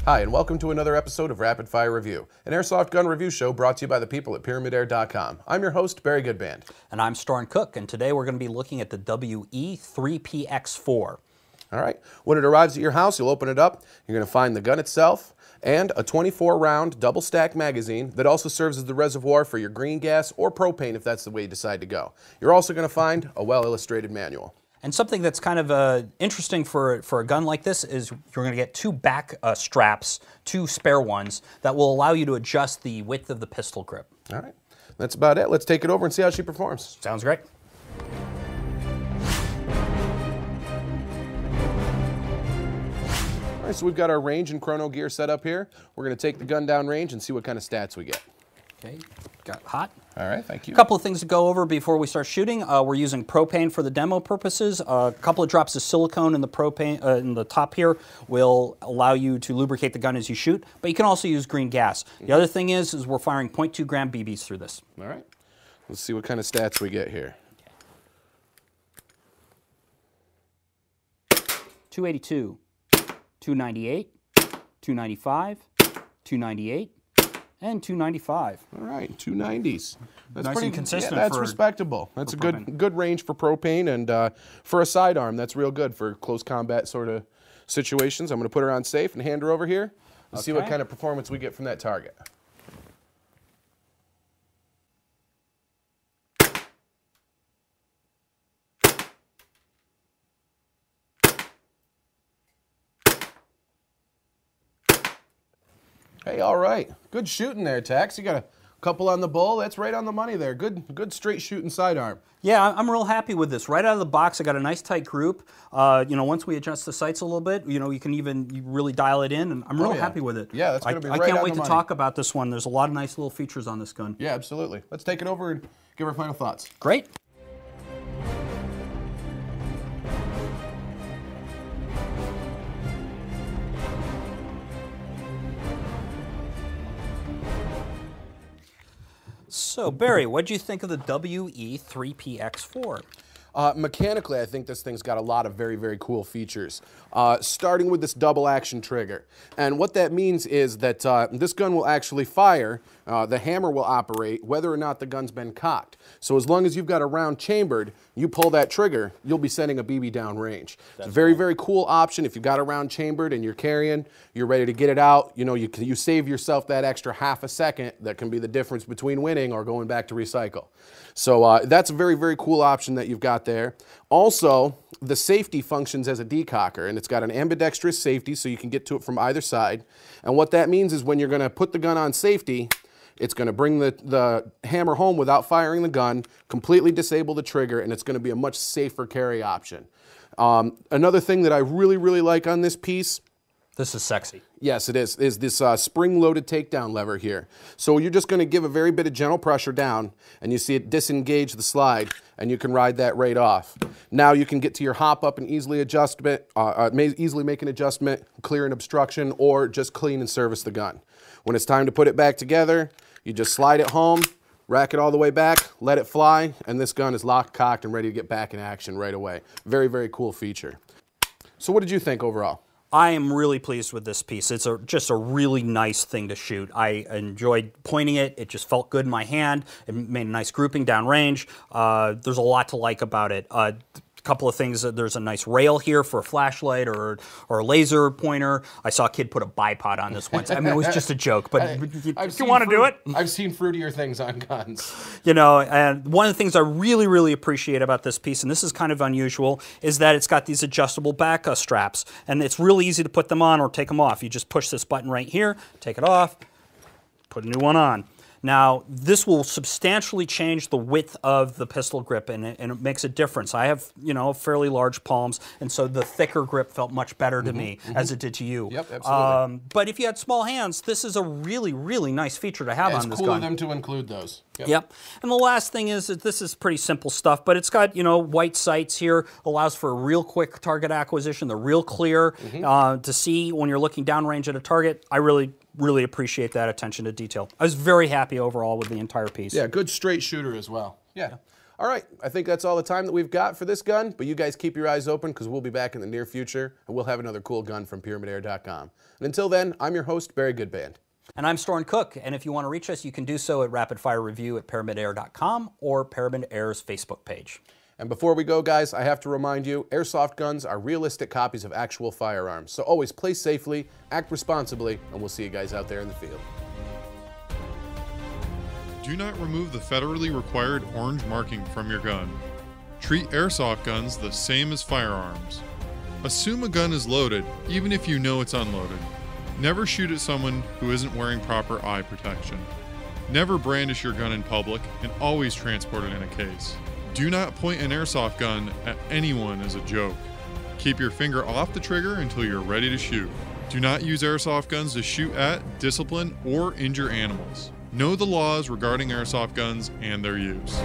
Hi, and welcome to another episode of Rapid Fire Review, an airsoft gun review show brought to you by the people at PyramidAir.com. I'm your host, Barry Goodband. And I'm Storn Cook, and today we're going to be looking at the WE3PX4. All right, when it arrives at your house, you'll open it up. You're going to find the gun itself and a 24-round double-stack magazine that also serves as the reservoir for your green gas or propane if that's the way you decide to go. You're also going to find a well-illustrated manual. And something that's kind of interesting for a gun like this is you're going to get two back straps, two spare ones, that will allow you to adjust the width of the pistol grip. All right, that's about it. Let's take it over and see how she performs. Sounds great. All right, so we've got our range and chrono gear set up here. We're going to take the gun down range and see what kind of stats we get. Okay, got hot. All right, thank you. A couple of things to go over before we start shooting. We're using propane for the demo purposes. A couple of drops of silicone in the propane in the top here will allow you to lubricate the gun as you shoot, but you can also use green gas. The other thing is we're firing 0.2 gram BBs through this. All right, let's see what kind of stats we get here. 282, 298, 295, 298, and 295. All right, 290s. That's nice pretty and consistent. Yeah, that's respectable. That's a good range for propane, and for a sidearm, that's real good for close combat sort of situations. I'm going to put her on safe and hand her over here and see what kind of performance we get from that target. Hey, all right. Good shooting there, Tex. You got a couple on the bull. That's right on the money there. Good straight shooting sidearm. Yeah, I'm real happy with this. Right out of the box, I got a nice tight group. You know, once we adjust the sights a little bit, you know, you can even really dial it in, and I'm real happy with it. Yeah, that's going to be right on I the can't wait to money. talk about this one. There's a lot of nice little features on this gun. Yeah, absolutely. Let's take it over and give our final thoughts. Great. So, Barry, what do you think of the WE3PX4? Mechanically, I think this thing's got a lot of very cool features, starting with this double action trigger. And what that means is that this gun will actually fire, the hammer will operate whether or not the gun's been cocked. So as long as you've got a round chambered, you pull that trigger, you'll be sending a BB down range. It's a very cool option. If you've got a round chambered and you're carrying, you're ready to get it out, you know, you save yourself that extra half a second that can be the difference between winning or going back to recycle. So that's a very cool option that you've got there. Also, the safety functions as a decocker, and it's got an ambidextrous safety so you can get to it from either side. And what that means is when you're going to put the gun on safety, it's going to bring the hammer home without firing the gun, completely disable the trigger, and it's going to be a much safer carry option. Another thing that I really like on this piece, this is sexy. Yes, it is this spring-loaded takedown lever here. So you're just going to give a very bit of gentle pressure down, and you see it disengage the slide, and you can ride that right off. Now you can get to your hop-up and easily easily make an adjustment, clear an obstruction, or just clean and service the gun. When it's time to put it back together, you just slide it home, rack it all the way back, let it fly, and this gun is locked, cocked, and ready to get back in action right away. Very cool feature. So what did you think overall? I am really pleased with this piece. It's just a really nice thing to shoot. I enjoyed pointing it. It just felt good in my hand. It made a nice grouping downrange. There's a lot to like about it. A couple of things. There's a nice rail here for a flashlight or a laser pointer. I saw a kid put a bipod on this once. I mean, it was just a joke, but if you want to do it. I've seen fruitier things on guns. You know, and one of the things I really appreciate about this piece, and this is kind of unusual, is that it's got these adjustable back straps, and it's really easy to put them on or take them off. You just push this button right here, take it off, put a new one on. Now, this will substantially change the width of the pistol grip, and it makes a difference. I have, you know, fairly large palms, and so the thicker grip felt much better to me, as it did to you. Yep, absolutely. But if you had small hands, this is a really nice feature to have on this gun. It's cool of them to include those. Yep. And the last thing is that this is pretty simple stuff, but it's got, you know, white sights here, allows for a real quick target acquisition. They're real clear to see when you're looking downrange at a target. I really appreciate that attention to detail. I was very happy overall with the entire piece. Yeah, good straight shooter as well. Yeah. All right, I think that's all the time that we've got for this gun, but you guys keep your eyes open because we'll be back in the near future and we'll have another cool gun from PyramidAir.com. And until then, I'm your host, Barry Goodband. And I'm Storn Cook, and if you want to reach us, you can do so at rapidfirereview@pyramidair.com or Pyramid Air's Facebook page. And before we go, guys, I have to remind you, airsoft guns are realistic copies of actual firearms. So always play safely, act responsibly, and we'll see you guys out there in the field. Do not remove the federally required orange marking from your gun. Treat airsoft guns the same as firearms. Assume a gun is loaded, even if you know it's unloaded. Never shoot at someone who isn't wearing proper eye protection. Never brandish your gun in public, and always transport it in a case. Do not point an airsoft gun at anyone as a joke. Keep your finger off the trigger until you're ready to shoot. Do not use airsoft guns to shoot at, discipline, or injure animals. Know the laws regarding airsoft guns and their use.